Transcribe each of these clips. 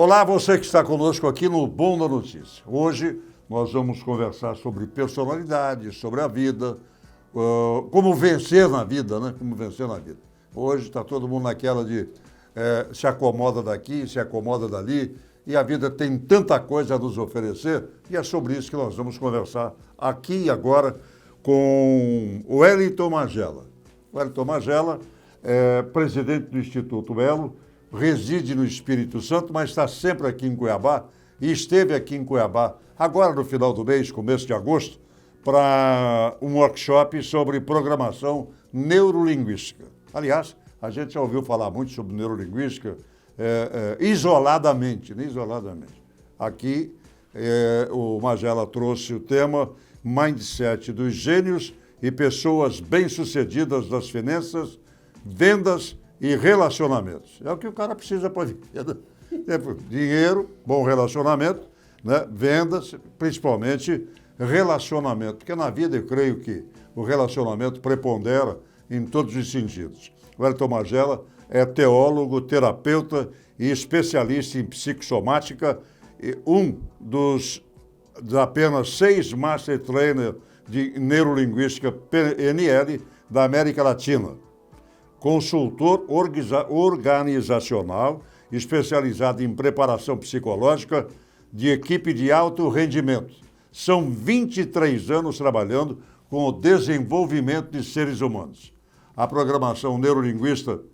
Olá, você que está conosco aqui no Bom da Notícia. Hoje nós vamos conversar sobre personalidade, sobre a vida, como vencer na vida, né? Como vencer na vida. Hoje está todo mundo naquela de se acomoda daqui, se acomoda dali, e a vida tem tanta coisa a nos oferecer, e é sobre isso que nós vamos conversar aqui e agora com o Wellington Magela. O Wellington Magela é presidente do Instituto Elo, reside no Espírito Santo, mas está sempre aqui em Cuiabá, e esteve aqui em Cuiabá, agora no final do mês, começo de agosto, para um workshop sobre programação neurolinguística. Aliás, a gente já ouviu falar muito sobre neurolinguística isoladamente, né? Isoladamente. Aqui, o Magela trouxe o tema Mindset dos Gênios e Pessoas Bem-Sucedidas das Finanças, Vendas e Relacionamentos. É o que o cara precisa para viver. Dinheiro, bom relacionamento, né? Vendas, principalmente relacionamento. Porque na vida eu creio que o relacionamento prepondera em todos os sentidos. O Wellington Magela é teólogo, terapeuta e especialista em psicossomática, e dos apenas 6 Master Trainer de Neurolinguística PNL da América Latina. Consultor organizacional, especializado em preparação psicológica de equipe de alto rendimento. São 23 anos trabalhando com o desenvolvimento de seres humanos. A programação neurolinguística,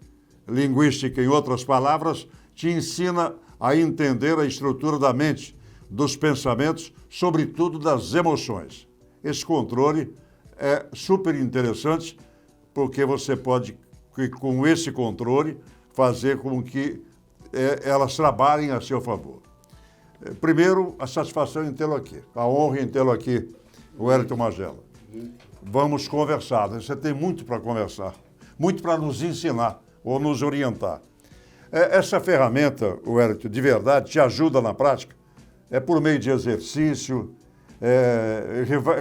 em outras palavras, te ensina a entender a estrutura da mente, dos pensamentos, sobretudo das emoções. Esse controle é super interessante porque você pode, com esse controle, fazer com que elas trabalhem a seu favor. Primeiro, a satisfação em tê-lo aqui, a honra em tê-lo aqui, o Wellington Magela. Vamos conversar, né? Você tem muito para conversar, muito para nos ensinar ou nos orientar. Essa ferramenta, Wellington, de verdade, te ajuda na prática? É por meio de exercício,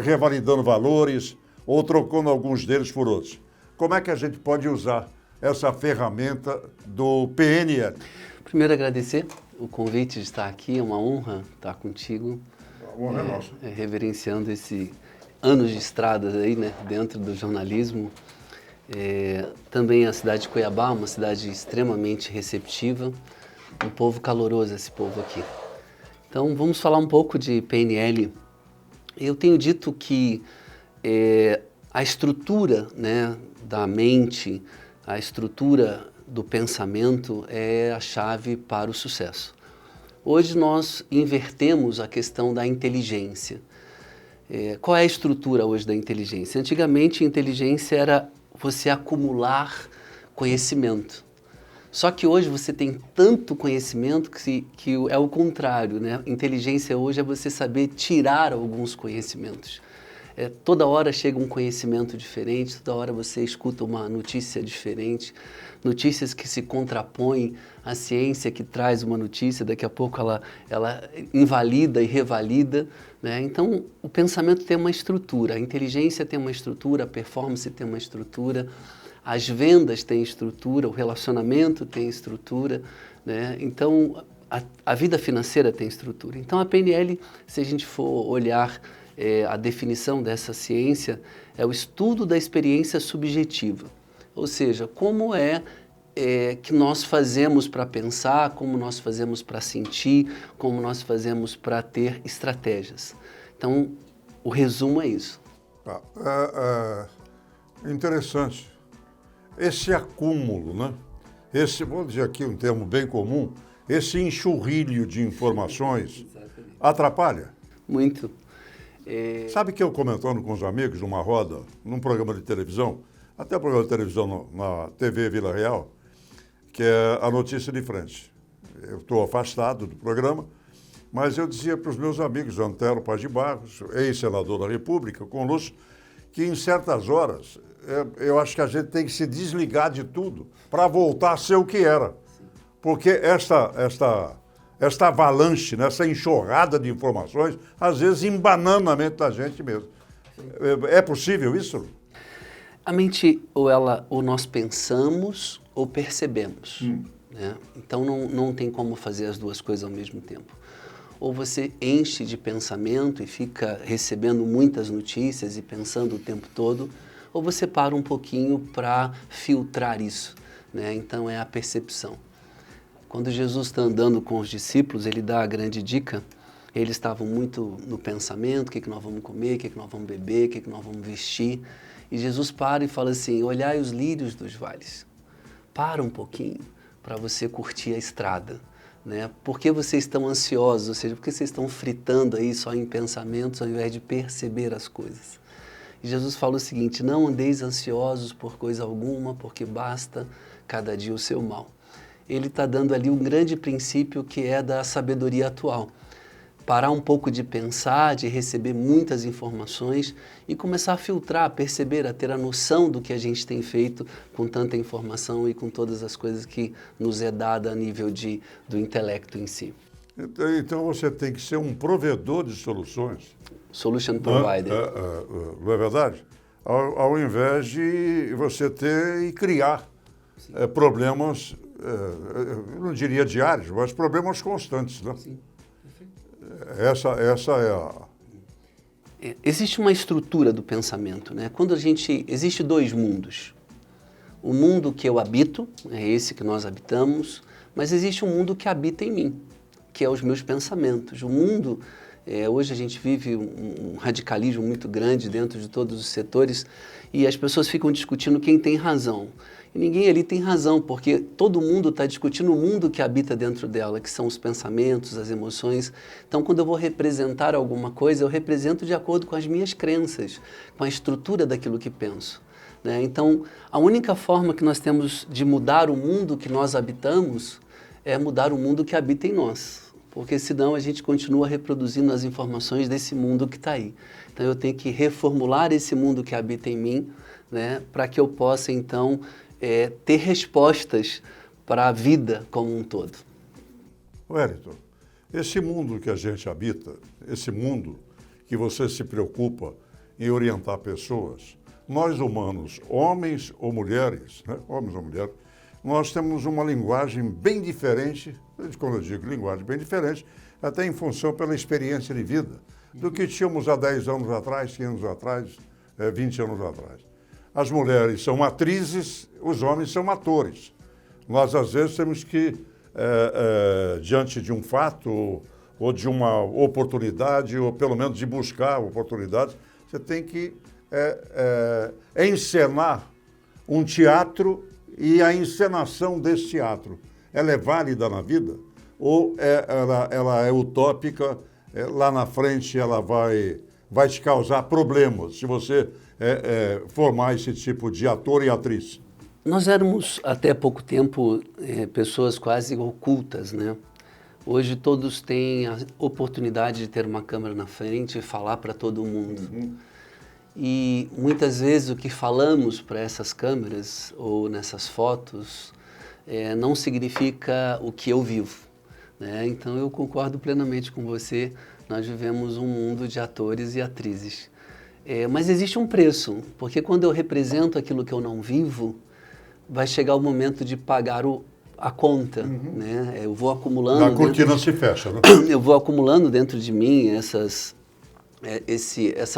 revalidando valores ou trocando alguns deles por outros. Como é que a gente pode usar essa ferramenta do PNL? Primeiro, agradecer o convite de estar aqui, é uma honra estar contigo. A honra é nossa. Reverenciando esse anos de estradas aí, né, dentro do jornalismo. Também a cidade de Cuiabá, uma cidade extremamente receptiva, um povo caloroso, esse povo aqui. Então, vamos falar um pouco de PNL. Eu tenho dito que a estrutura, né, da mente, a estrutura do pensamento é a chave para o sucesso. Hoje nós invertemos a questão da inteligência. Qual é a estrutura hoje da inteligência? Antigamente, a inteligência era você acumular conhecimento. Só que hoje você tem tanto conhecimento que é o contrário, né? Inteligência hoje é você saber tirar alguns conhecimentos. Toda hora chega um conhecimento diferente, toda hora você escuta uma notícia diferente, notícias que se contrapõem à ciência que traz uma notícia, daqui a pouco ela invalida e revalida, né? Então, o pensamento tem uma estrutura, a inteligência tem uma estrutura, a performance tem uma estrutura, as vendas têm estrutura, o relacionamento tem estrutura, né? Então, a vida financeira tem estrutura. Então, a PNL, se a gente for olhar a definição dessa ciência, é o estudo da experiência subjetiva. Ou seja, como que nós fazemos para pensar, como nós fazemos para sentir, como nós fazemos para ter estratégias. Então, o resumo é isso. Interessante. Esse acúmulo, né? Vou dizer aqui um termo bem comum, esse enxurrilho de informações atrapalha? Muito. Sabe que eu comentando com os amigos numa roda, num programa de televisão, até programa de televisão na TV Vila Real, que é a Notícia de Frente. Eu estou afastado do programa, mas eu dizia para os meus amigos, Antero Paz de Barros, ex-senador da República, conosco, que em certas horas eu acho que a gente tem que se desligar de tudo para voltar a ser o que era. Porque esta avalanche, né, essa enxurrada de informações, às vezes embanana a mente da gente mesmo. É possível isso? A mente, ou nós pensamos ou percebemos. né? Então não tem como fazer as duas coisas ao mesmo tempo. Ou você enche de pensamento e fica recebendo muitas notícias e pensando o tempo todo, ou você para um pouquinho para filtrar isso, né? Então é a percepção. Quando Jesus está andando com os discípulos, ele dá a grande dica. Eles estavam muito no pensamento, o que nós vamos comer, o que nós vamos beber, o que nós vamos vestir. E Jesus para e fala assim, olhai os lírios dos vales. Para um pouquinho para você curtir a estrada, né? Por que vocês estão ansiosos? Ou seja, por que vocês estão fritando aí só em pensamentos ao invés de perceber as coisas? E Jesus fala o seguinte, não andeis ansiosos por coisa alguma, porque basta cada dia o seu mal. Ele está dando ali um grande princípio que é da sabedoria atual. Parar um pouco de pensar, de receber muitas informações e começar a filtrar, a perceber, a ter a noção do que a gente tem feito com tanta informação e com todas as coisas que nos é dada a nível do intelecto em si. Então você tem que ser um provedor de soluções. Solution provider. Não é verdade? Ao invés de você ter e criar problemas, eu não diria diários, mas problemas constantes, né? Sim. Essa é a... Existe uma estrutura do pensamento, né? Existe dois mundos. O mundo que eu habito, é esse que nós habitamos, mas existe um mundo que habita em mim, que é os meus pensamentos. O mundo, hoje a gente vive um radicalismo muito grande dentro de todos os setores e as pessoas ficam discutindo quem tem razão. E ninguém ali tem razão, porque todo mundo está discutindo o mundo que habita dentro dela, que são os pensamentos, as emoções. Então, quando eu vou representar alguma coisa, eu represento de acordo com as minhas crenças, com a estrutura daquilo que penso, né? Então, a única forma que nós temos de mudar o mundo que nós habitamos é mudar o mundo que habita em nós, porque senão a gente continua reproduzindo as informações desse mundo que está aí. Então, eu tenho que reformular esse mundo que habita em mim, né, para que eu possa, então, ter respostas para a vida como um todo. Wellington, esse mundo que a gente habita, esse mundo que você se preocupa em orientar pessoas, nós humanos, homens ou mulheres, né? Homens ou mulheres, nós temos uma linguagem bem diferente, quando eu digo linguagem bem diferente, até em função pela experiência de vida, do que tínhamos há 10 anos atrás, 15 anos atrás, 20 anos atrás. As mulheres são atrizes, os homens são atores. Nós, às vezes, temos que, diante de um fato ou de uma oportunidade, ou pelo menos de buscar oportunidades, você tem que encenar um teatro e a encenação desse teatro. Ela é válida na vida? Ou ela é utópica, lá na frente ela vai te causar problemas, se você formar esse tipo de ator e atriz? Nós éramos, até pouco tempo, pessoas quase ocultas, né? Hoje todos têm a oportunidade de ter uma câmera na frente e falar para todo mundo. Uhum. E muitas vezes o que falamos para essas câmeras ou nessas fotos não significa o que eu vivo, né? Então eu concordo plenamente com você, nós vivemos um mundo de atores e atrizes. Mas existe um preço, porque quando eu represento aquilo que eu não vivo, vai chegar o momento de pagar a conta, uhum, né? Eu vou acumulando... A cortina se fecha, né? Eu vou acumulando dentro de mim essa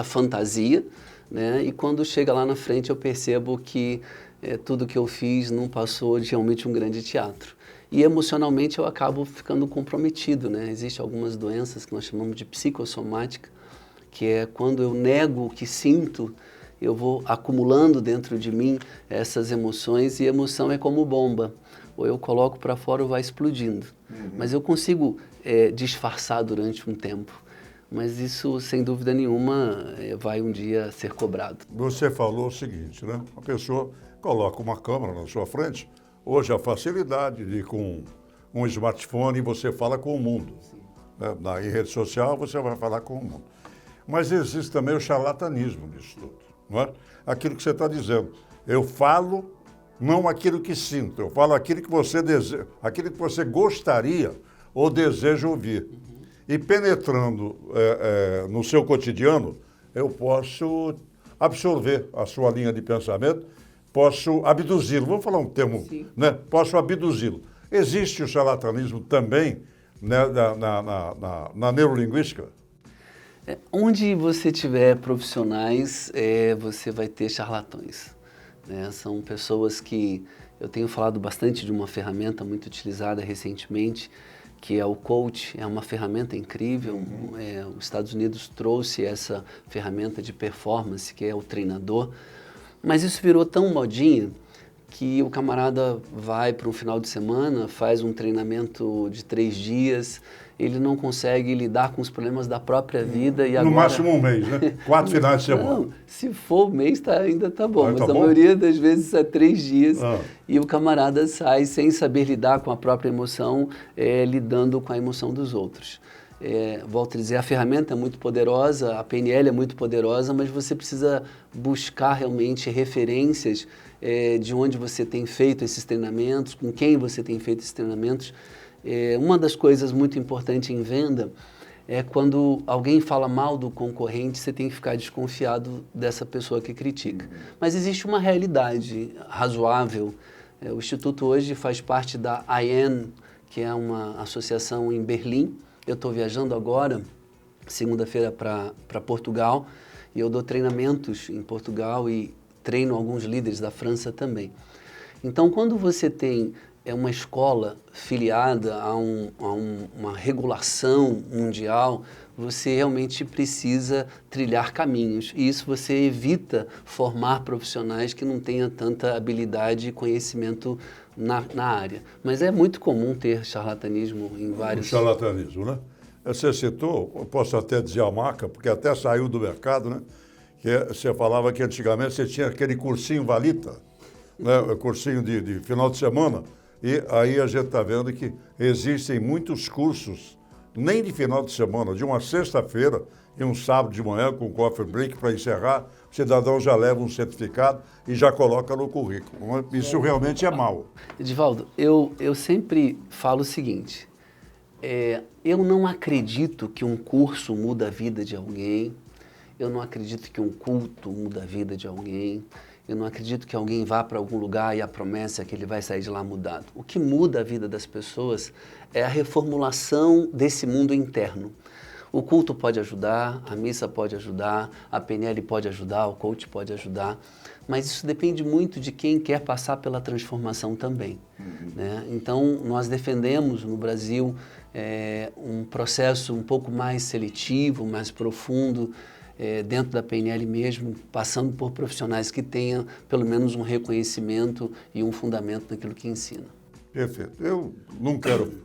fantasia, né? E quando chega lá na frente eu percebo que tudo que eu fiz não passou de realmente um grande teatro. E emocionalmente eu acabo ficando comprometido, né? Existem algumas doenças que nós chamamos de psicossomática, que é quando eu nego o que sinto, eu vou acumulando dentro de mim essas emoções e emoção é como bomba. Ou eu coloco para fora ou vai explodindo. Uhum. Mas eu consigo disfarçar durante um tempo. Mas isso, sem dúvida nenhuma, vai um dia ser cobrado. Você falou o seguinte, né? A pessoa coloca uma câmera na sua frente. Hoje a facilidade de com um smartphone você fala com o mundo. Né? Em rede social você vai falar com o mundo. Mas existe também o charlatanismo nisso tudo, não é? Aquilo que você está dizendo. Eu falo não aquilo que sinto, eu falo aquilo que você deseja, aquilo que você gostaria ou deseja ouvir. Uhum. E penetrando no seu cotidiano, eu posso absorver a sua linha de pensamento, posso abduzi-lo. Vamos falar um termo, né? Posso abduzi-lo. Existe o charlatanismo também, né, na neurolinguística? Onde você tiver profissionais, você vai ter charlatões, né? São pessoas que... Eu tenho falado bastante de uma ferramenta muito utilizada recentemente, que é o coach. É uma ferramenta incrível. Os Estados Unidos trouxe essa ferramenta de performance, que é o treinador. Mas isso virou tão modinha que o camarada vai para um final de semana, faz um treinamento de 3 dias, ele não consegue lidar com os problemas da própria vida e no agora... máximo um mês, né? 4 finais de semana. Não, se for um mês ainda tá bom, mas tá a bom? maioria das vezes é 3 dias e o camarada sai sem saber lidar com a própria emoção, lidando com a emoção dos outros. Volto a dizer, a ferramenta é muito poderosa, a PNL é muito poderosa, mas você precisa buscar realmente referências de onde você tem feito esses treinamentos, com quem você tem feito esses treinamentos. Uma das coisas muito importantes em venda é quando alguém fala mal do concorrente, você tem que ficar desconfiado dessa pessoa que critica. Mas existe uma realidade razoável. O Instituto hoje faz parte da IN, que é uma associação em Berlim. Eu estou viajando agora, segunda-feira, para Portugal, e eu dou treinamentos em Portugal e treino alguns líderes da França também. Então, quando você tem uma escola filiada a uma regulação mundial, você realmente precisa trilhar caminhos. E isso você evita formar profissionais que não tenham tanta habilidade e conhecimento na área. Mas é muito comum ter charlatanismo em vários... O charlatanismo, né? Você citou, eu posso até dizer a marca, porque até saiu do mercado, né? Que você falava que antigamente você tinha aquele cursinho Valita, né? Cursinho de final de semana, e aí a gente está vendo que existem muitos cursos, nem de final de semana, de uma sexta-feira e um sábado de manhã com coffee break para encerrar, o cidadão já leva um certificado e já coloca no currículo. Isso realmente é mau. Edivaldo, eu sempre falo o seguinte, eu não acredito que um curso muda a vida de alguém, eu não acredito que um culto muda a vida de alguém, eu não acredito que alguém vá para algum lugar e a promessa é que ele vai sair de lá mudado. O que muda a vida das pessoas é a reformulação desse mundo interno. O culto pode ajudar, a missa pode ajudar, a PNL pode ajudar, o coach pode ajudar, mas isso depende muito de quem quer passar pela transformação também, né? Então, nós defendemos no Brasil um processo um pouco mais seletivo, mais profundo, dentro da PNL mesmo, passando por profissionais que tenham pelo menos um reconhecimento e um fundamento naquilo que ensina. Perfeito. Eu não quero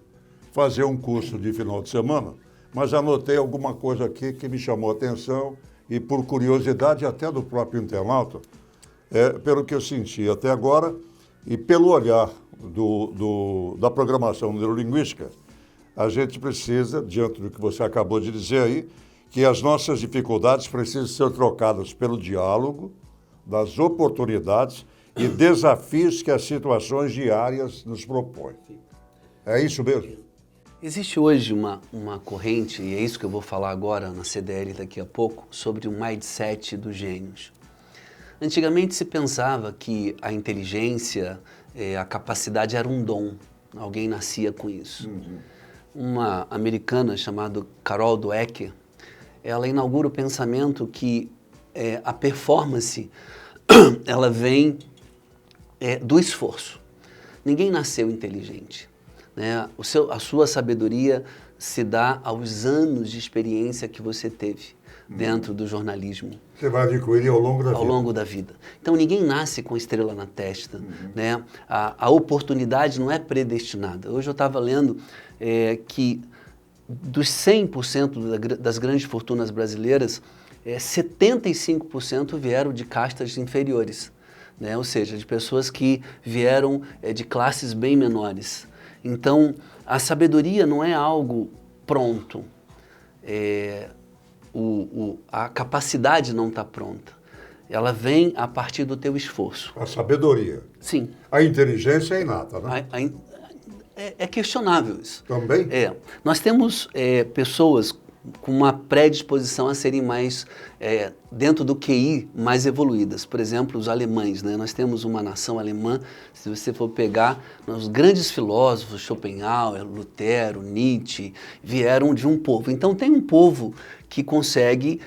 fazer um curso de final de semana, mas anotei alguma coisa aqui que me chamou a atenção e por curiosidade até do próprio internauta, pelo que eu senti até agora e pelo olhar da programação neurolinguística, a gente precisa, diante do que você acabou de dizer aí, que as nossas dificuldades precisam ser trocadas pelo diálogo, das oportunidades e desafios que as situações diárias nos propõem. É isso mesmo? Existe hoje uma corrente, e é isso que eu vou falar agora na CDL daqui a pouco, sobre o mindset dos gênios. Antigamente se pensava que a inteligência, a capacidade era um dom, alguém nascia com isso. Uma americana chamada Carol Dweck, ela inaugura o pensamento que a performance ela vem do esforço. Ninguém nasceu inteligente, né? A sua sabedoria se dá aos anos de experiência que você teve dentro do jornalismo. Você vai adquirir ao longo da vida. Ao longo da vida. Então, ninguém nasce com estrela na testa, né? A oportunidade não é predestinada. Hoje eu estava lendo que dos 100% das grandes fortunas brasileiras, 75% vieram de castas inferiores, né? Ou seja, de pessoas que vieram de classes bem menores. Então, a sabedoria não é algo pronto. A capacidade não está pronta. Ela vem a partir do teu esforço. A sabedoria. Sim. A inteligência é inata, né? É questionável isso. Também? Nós temos pessoas com uma predisposição a serem mais, dentro do QI, mais evoluídas. Por exemplo, os alemães, né? Nós temos uma nação alemã, se você for pegar, os grandes filósofos, Schopenhauer, Lutero, Nietzsche, vieram de um povo. Então tem um povo que consegue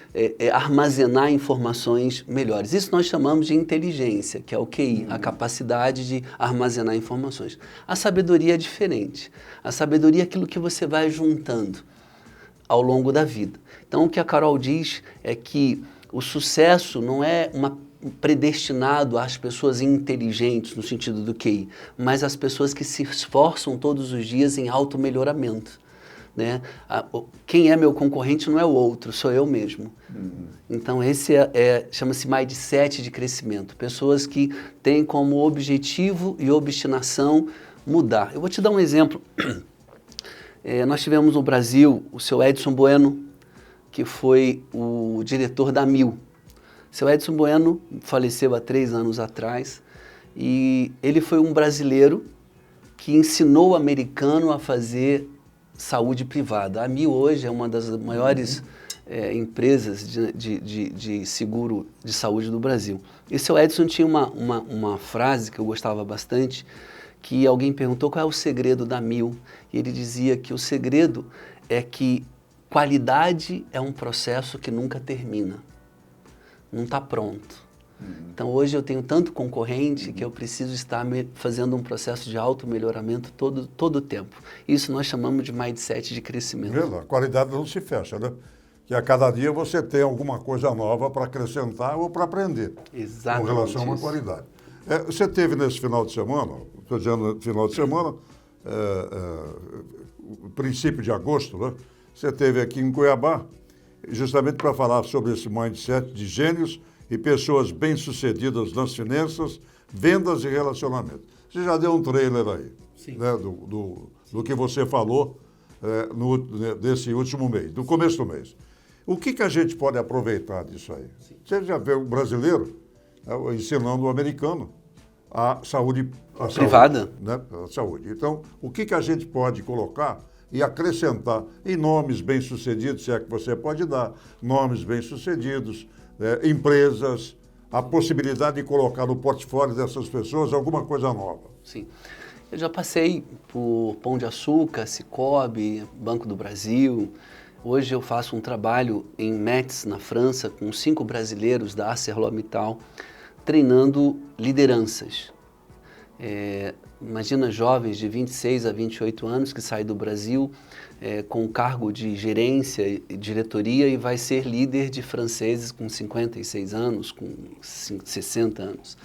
armazenar informações melhores. Isso nós chamamos de inteligência, que é o QI, a capacidade de armazenar informações. A sabedoria é diferente. A sabedoria é aquilo que você vai juntando ao longo da vida. Então, o que a Carol diz é que o sucesso não é predestinado às pessoas inteligentes, no sentido do QI, mas às pessoas que se esforçam todos os dias em auto-melhoramento. Né? Quem é meu concorrente não é o outro, sou eu mesmo. Então, esse chama-se mindset de crescimento. Pessoas que têm como objetivo e obstinação mudar. Eu vou te dar um exemplo. Nós tivemos no Brasil o seu Edson Bueno, que foi o diretor da Mil. O seu Edson Bueno faleceu há 3 anos atrás e ele foi um brasileiro que ensinou o americano a fazer saúde privada. A Mil hoje é uma das maiores empresas de seguro de saúde do Brasil. E o seu Edson tinha uma frase que eu gostava bastante, que alguém perguntou qual é o segredo da Mil. E ele dizia que o segredo é que qualidade é um processo que nunca termina. Não está pronto. Então hoje eu tenho tanto concorrente que eu preciso estar fazendo um processo de auto-melhoramento todo o tempo. Isso nós chamamos de mindset de crescimento. A qualidade não se fecha, né? Que a cada dia você tem alguma coisa nova para acrescentar ou para aprender. Exatamente. Com relação a uma qualidade. Você teve nesse final de semana, estou dizendo final de semana, princípio de agosto, né? Você teve aqui em Cuiabá, justamente para falar sobre esse mindset de gênios e pessoas bem-sucedidas nas finanças, vendas e relacionamento. Você já deu um trailer aí, né, do que você falou desse último mês, do começo do mês. O que a gente pode aproveitar disso aí? Sim. Você já vê o brasileiro ensinando o americano a saúde privada. Né? A saúde. Então, o que a gente pode colocar e acrescentar em nomes bem-sucedidos, se é que você pode dar, nomes bem-sucedidos, empresas, a possibilidade de colocar no portfólio dessas pessoas alguma coisa nova. Sim. Eu já passei por Pão de Açúcar, Cicobi, Banco do Brasil. Hoje eu faço um trabalho em Metz, na França, com 5 brasileiros da ArcelorMittal, treinando lideranças. Imagina jovens de 26 a 28 anos que saem do Brasil com cargo de gerência e diretoria e vai ser líder de franceses com 56 anos, com 60 anos.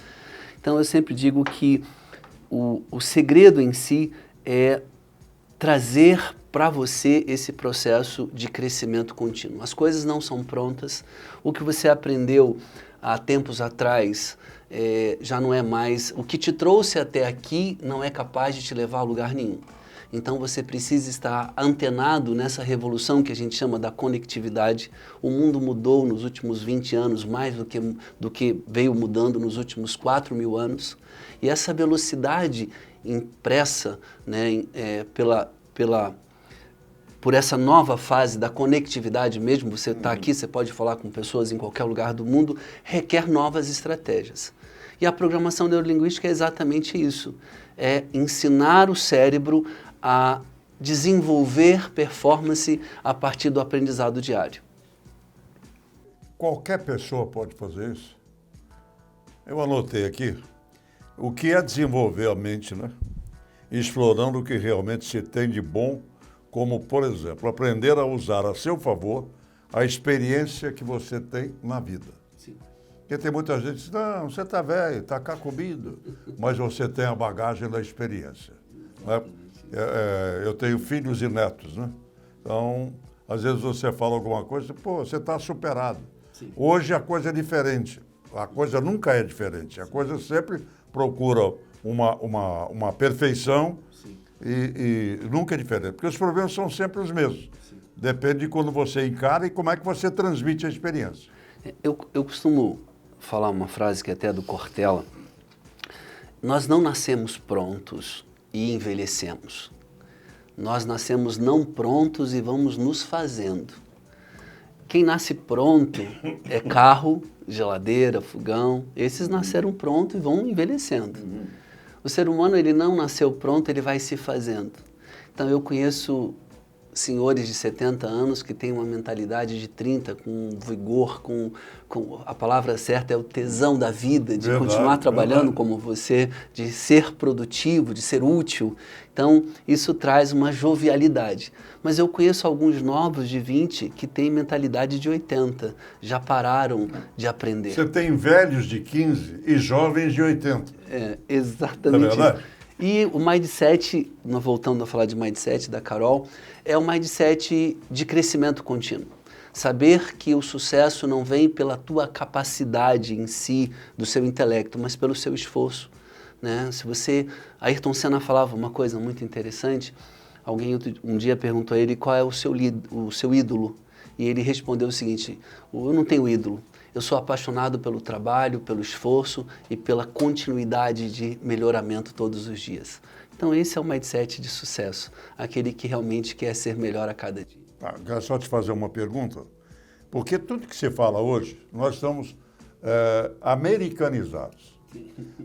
Então eu sempre digo que o segredo em si é trazer para você esse processo de crescimento contínuo. As coisas não são prontas. O que você aprendeu há tempos atrás já não é mais. O que te trouxe até aqui não é capaz de te levar a lugar nenhum. Então você precisa estar antenado nessa revolução que a gente chama da conectividade. O mundo mudou nos últimos 20 anos, mais do que veio mudando nos últimos 4.000 anos. E essa velocidade impressa, né, por essa nova fase da conectividade mesmo, você está aqui, você pode falar com pessoas em qualquer lugar do mundo, requer novas estratégias. E a programação neurolinguística é exatamente isso, é ensinar o cérebro a desenvolver performance a partir do aprendizado diário. Qualquer pessoa pode fazer isso? Eu anotei aqui o que é desenvolver a mente, né? Explorando o que realmente se tem de bom, como, por exemplo, aprender a usar a seu favor a experiência que você tem na vida. Sim. Porque tem muita gente que diz, não, você está velho, está carcomido, mas você tem a bagagem da experiência. Né? Eu tenho filhos e netos, né? Então, às vezes você fala alguma coisa, pô, você está superado. Sim. Hoje a coisa é diferente. A coisa nunca é diferente. A coisa sempre procura uma perfeição e nunca é diferente. Porque os problemas são sempre os mesmos. Sim. Depende de quando você encara e como é que você transmite a experiência. Eu costumo falar uma frase que é até do Cortella. Nós não nascemos prontos e envelhecemos. Nós nascemos não prontos e vamos nos fazendo. Quem nasce pronto é carro, geladeira, fogão. Esses nasceram pronto e vão envelhecendo. O ser humano, ele não nasceu pronto, ele vai se fazendo. Então, eu conheço senhores de 70 anos que têm uma mentalidade de 30, com vigor, com a palavra certa é o tesão da vida, de continuar trabalhando como você, de ser produtivo, de ser útil. Então, isso traz uma jovialidade. Mas eu conheço alguns novos de 20 que têm mentalidade de 80, já pararam de aprender. Você tem velhos de 15 e jovens de 80. Exatamente. É verdade? E o mindset, voltando a falar de mindset da Carol, é o mindset de crescimento contínuo. Saber que o sucesso não vem pela tua capacidade em si, do seu intelecto, mas pelo seu esforço. Né? Ayrton Senna falava uma coisa muito interessante, alguém um dia perguntou a ele qual é o seu ídolo, e ele respondeu o seguinte: eu não tenho ídolo. Eu sou apaixonado pelo trabalho, pelo esforço e pela continuidade de melhoramento todos os dias. Então esse é o mindset de sucesso, aquele que realmente quer ser melhor a cada dia. Quero só te fazer uma pergunta, porque tudo que você fala hoje, nós estamos americanizados.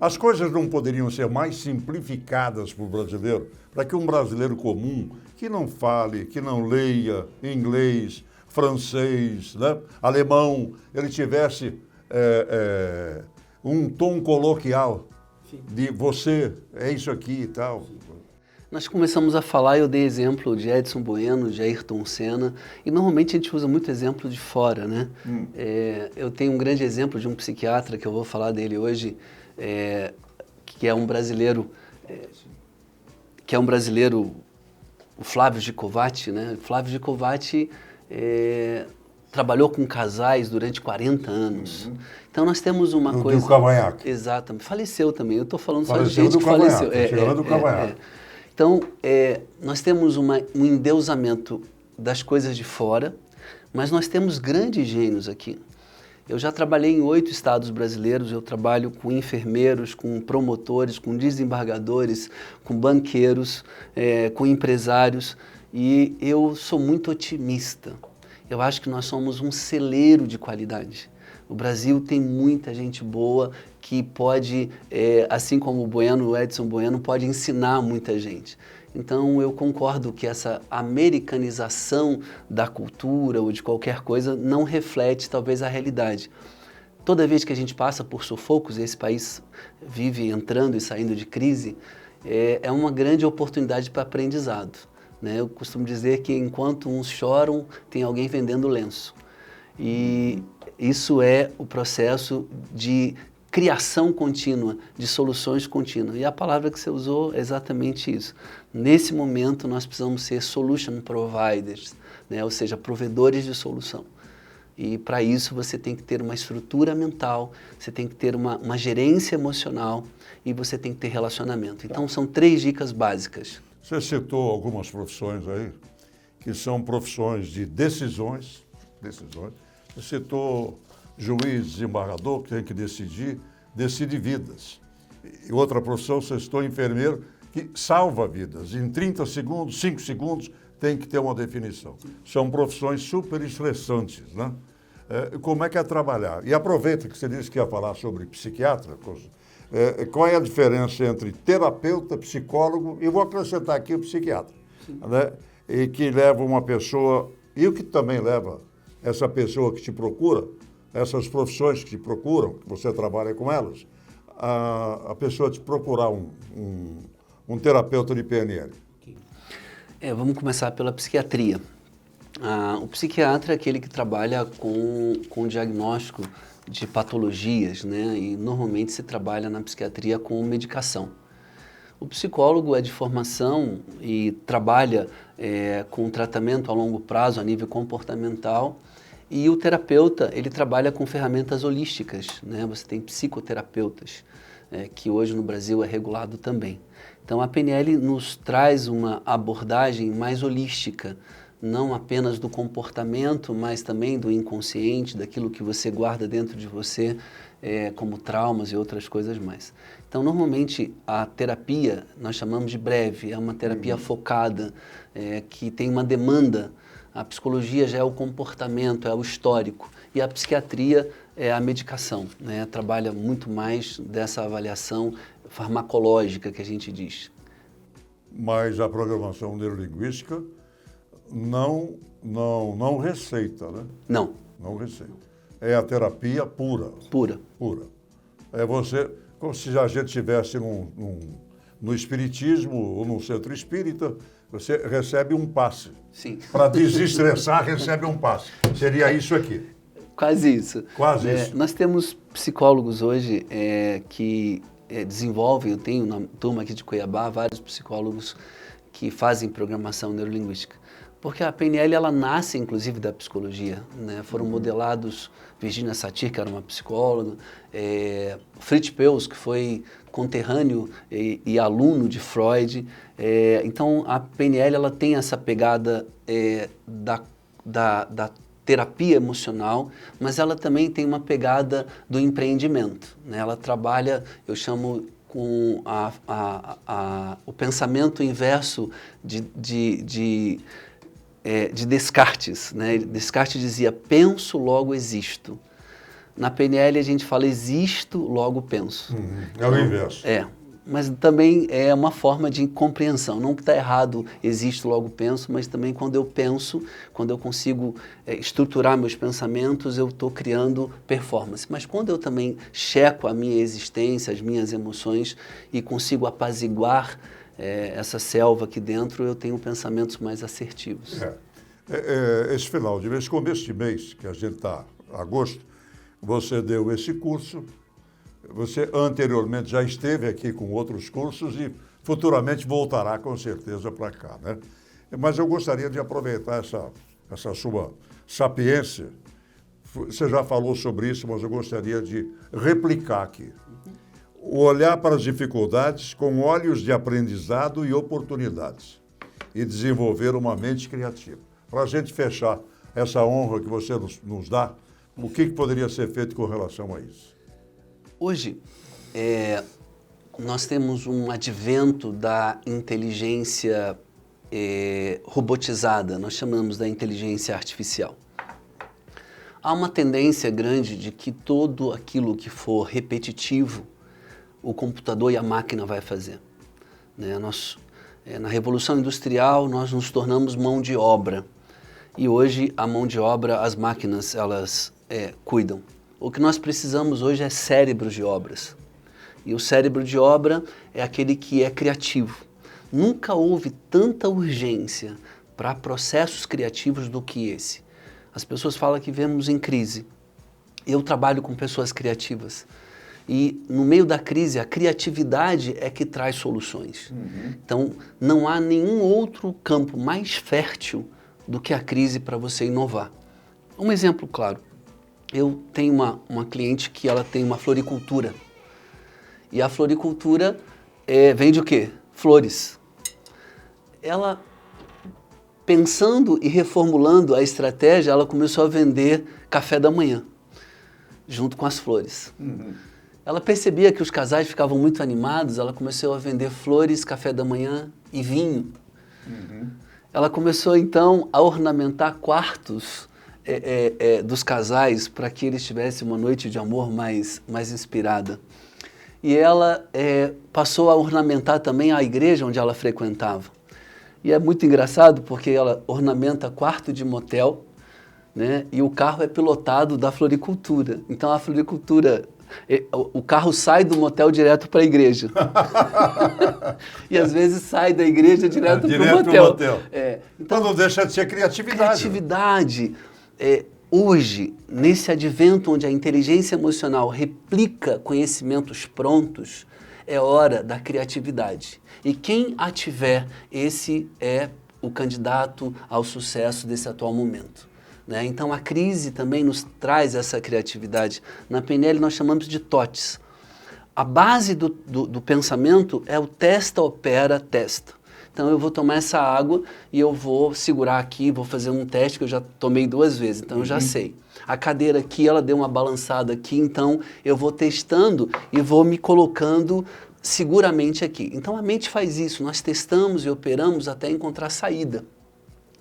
As coisas não poderiam ser mais simplificadas para o brasileiro, para que um brasileiro comum, que não fale, que não leia inglês, francês, né, alemão, ele tivesse um tom coloquial de você, é isso aqui e tal. Nós começamos a falar, eu dei exemplo de Edson Bueno, de Ayrton Senna, e normalmente a gente usa muito exemplo de fora, né? Eu tenho um grande exemplo de um psiquiatra, que eu vou falar dele hoje, que é um brasileiro, o Flávio Gicovati, né? Flávio Gicovati trabalhou com casais durante 40 anos. Então nós temos uma coisa... Do Cavanhaque. Exatamente. Faleceu também. Eu estou falando só de Faleceu gente do que faleceu. Chegando do Cavanhaque. Então, nós temos um endeusamento das coisas de fora, mas nós temos grandes gênios aqui. Eu já trabalhei em 8 estados brasileiros, eu trabalho com enfermeiros, com promotores, com desembargadores, com banqueiros, com empresários, e eu sou muito otimista. Eu acho que nós somos um celeiro de qualidade. O Brasil tem muita gente boa que pode, assim como o Edson Bueno, pode ensinar muita gente. Então eu concordo que essa americanização da cultura ou de qualquer coisa não reflete talvez a realidade. Toda vez que a gente passa por sufocos, esse país vive entrando e saindo de crise, é uma grande oportunidade para aprendizado. Né? Eu costumo dizer que enquanto uns choram, tem alguém vendendo lenço. E isso é o processo de criação contínua, de soluções contínuas. E a palavra que você usou é exatamente isso. Nesse momento, nós precisamos ser solution providers, né? Ou seja, provedores de solução. E para isso você tem que ter uma estrutura mental, você tem que ter uma gerência emocional e você tem que ter relacionamento. Então são 3 dicas básicas. Você citou algumas profissões aí, que são profissões de decisões. Você citou juiz, desembargador, que tem que decide vidas. E outra profissão, você citou enfermeiro, que salva vidas. Em 30 segundos, 5 segundos, tem que ter uma definição. São profissões super estressantes, né? Como é que é trabalhar? E aproveita que você disse que ia falar sobre psiquiatra, qual é a diferença entre terapeuta, psicólogo, e vou acrescentar aqui o psiquiatra, né? E que leva uma pessoa, e o que também leva essa pessoa que te procura, essas profissões que te procuram, que você trabalha com elas, a pessoa te procurar um terapeuta de PNL. Vamos começar pela psiquiatria. O psiquiatra é aquele que trabalha com diagnóstico de patologias, né? E normalmente se trabalha na psiquiatria com medicação. O psicólogo é de formação e trabalha com tratamento a longo prazo, a nível comportamental, e o terapeuta, ele trabalha com ferramentas holísticas, né? Você tem psicoterapeutas, que hoje no Brasil é regulado também. Então a PNL nos traz uma abordagem mais holística, não apenas do comportamento, mas também do inconsciente, daquilo que você guarda dentro de você, como traumas e outras coisas mais. Então, normalmente, a terapia, nós chamamos de breve, é uma terapia focada, que tem uma demanda A psicologia já é o comportamento, é o histórico. E a psiquiatria é a medicação, né? Trabalha muito mais dessa avaliação farmacológica que a gente diz. Mas a programação neurolinguística não receita, né? Não. Não receita. É a terapia pura. Pura. Pura. É você, como se a gente estivesse no espiritismo ou num centro espírita, você recebe um passe. Sim. Para desestressar, recebe um passe. Seria isso aqui. Quase isso. Quase isso. Nós temos psicólogos hoje que desenvolvem, eu tenho na turma aqui de Cuiabá, vários psicólogos que fazem programação neurolinguística. Porque a PNL, ela nasce, inclusive, da psicologia, né? Foram modelados, Virginia Satir, que era uma psicóloga, Fritz Perls, que foi conterrâneo e aluno de Freud. Então, a PNL, ela tem essa pegada da terapia emocional, mas ela também tem uma pegada do empreendimento, né? Ela trabalha, eu chamo com o pensamento inverso de Descartes, né? Descartes dizia, penso, logo existo. Na PNL a gente fala, existo, logo penso. É o inverso. Mas também é uma forma de compreensão. Não está errado, existo, logo penso, mas também quando eu penso, quando eu consigo estruturar meus pensamentos, eu estou criando performance. Mas quando eu também checo a minha existência, as minhas emoções e consigo apaziguar essa selva aqui dentro, eu tenho pensamentos mais assertivos. Esse final de mês, começo de mês, que a gente está em agosto, você deu esse curso, você anteriormente já esteve aqui com outros cursos e futuramente voltará com certeza para cá, né? Mas eu gostaria de aproveitar essa sua sapiência. Você já falou sobre isso, mas eu gostaria de replicar aqui. O olhar para as dificuldades com olhos de aprendizado e oportunidades e desenvolver uma mente criativa. Para a gente fechar essa honra que você nos dá, o que poderia ser feito com relação a isso? Hoje, nós temos um advento da inteligência robotizada, nós chamamos da inteligência artificial. Há uma tendência grande de que tudo aquilo que for repetitivo, o computador e a máquina vai fazer, né? Na Revolução Industrial, nós nos tornamos mão de obra. E hoje, a mão de obra, as máquinas, elas cuidam. O que nós precisamos hoje é cérebros de obras. E o cérebro de obra é aquele que é criativo. Nunca houve tanta urgência para processos criativos do que esse. As pessoas falam que vivemos em crise. Eu trabalho com pessoas criativas. E no meio da crise, a criatividade é que traz soluções. Então, não há nenhum outro campo mais fértil do que a crise para você inovar. Um exemplo claro. Eu tenho uma cliente que ela tem uma floricultura. E a floricultura vende o quê? Flores. Ela, pensando e reformulando a estratégia, ela começou a vender café da manhã, junto com as flores. Ela percebia que os casais ficavam muito animados, ela começou a vender flores, café da manhã e vinho. Ela começou, então, a ornamentar quartos dos casais para que eles tivessem uma noite de amor mais inspirada. E ela passou a ornamentar também a igreja onde ela frequentava. E é muito engraçado porque ela ornamenta quarto de motel, né? E o carro é pilotado da floricultura. Então a floricultura, o carro sai do motel direto para a igreja. E às vezes sai da igreja direto para o motel. Então não deixa de ser criatividade. Criatividade. Hoje, nesse advento onde a inteligência emocional replica conhecimentos prontos, é hora da criatividade. E quem a tiver, esse é o candidato ao sucesso desse atual momento, né? Então a crise também nos traz essa criatividade. Na PNL nós chamamos de TOTS. A base do pensamento é o testa, opera, testa. Então eu vou tomar essa água e eu vou segurar aqui, vou fazer um teste que eu já tomei 2 vezes, então eu já sei. A cadeira aqui, ela deu uma balançada aqui, então eu vou testando e vou me colocando seguramente aqui. Então a mente faz isso, nós testamos e operamos até encontrar saída.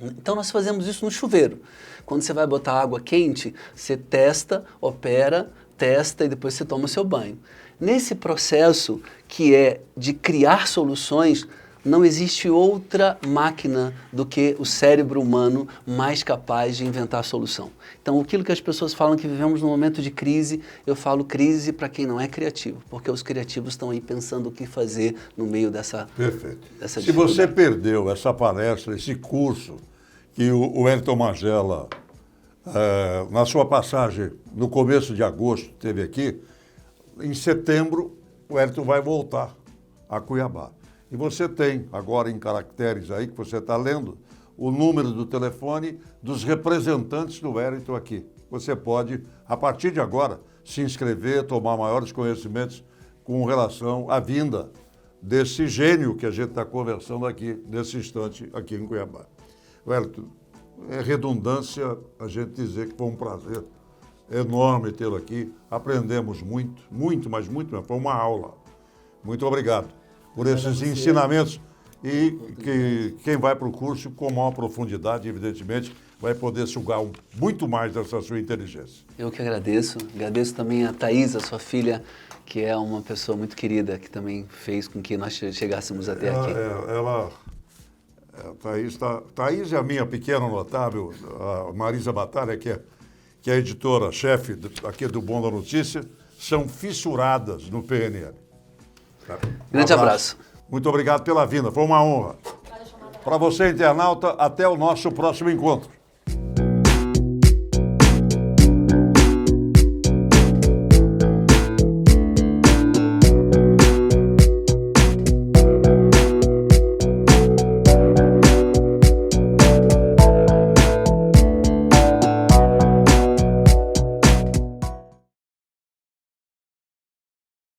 Então nós fazemos isso no chuveiro. Quando você vai botar água quente, você testa, opera, testa e depois você toma o seu banho. Nesse processo que é de criar soluções, não existe outra máquina do que o cérebro humano mais capaz de inventar a solução. Então, aquilo que as pessoas falam que vivemos num momento de crise, eu falo crise para quem não é criativo, porque os criativos estão aí pensando o que fazer no meio dessa Perfeito. dessa Se você dificuldade. perdeu essa palestra, esse curso que o Wellington Magela, na sua passagem no começo de agosto, teve aqui, em setembro o Wellington vai voltar a Cuiabá. E você tem agora em caracteres aí, que você está lendo, o número do telefone dos representantes do Wellington aqui. Você pode, a partir de agora, se inscrever, tomar maiores conhecimentos com relação à vinda desse gênio que a gente está conversando aqui, nesse instante, aqui em Cuiabá. Wellington, é redundância a gente dizer que foi um prazer enorme tê-lo aqui. Aprendemos muito, muito, mas muito mesmo. Foi uma aula. Muito obrigado por esses ensinamentos e que quem vai para o curso com maior profundidade, evidentemente, vai poder sugar muito mais dessa sua inteligência. Eu que agradeço. Agradeço também a Thaís, a sua filha, que é uma pessoa muito querida, que também fez com que nós chegássemos até aqui. Thaís é a minha pequena notável, a Marisa Batalha, que é a editora-chefe aqui do Bom da Notícia, são fissuradas no PNL. Tá? Grande abraço. Muito obrigado pela vinda, foi uma honra. Para você, internauta, até o nosso próximo encontro.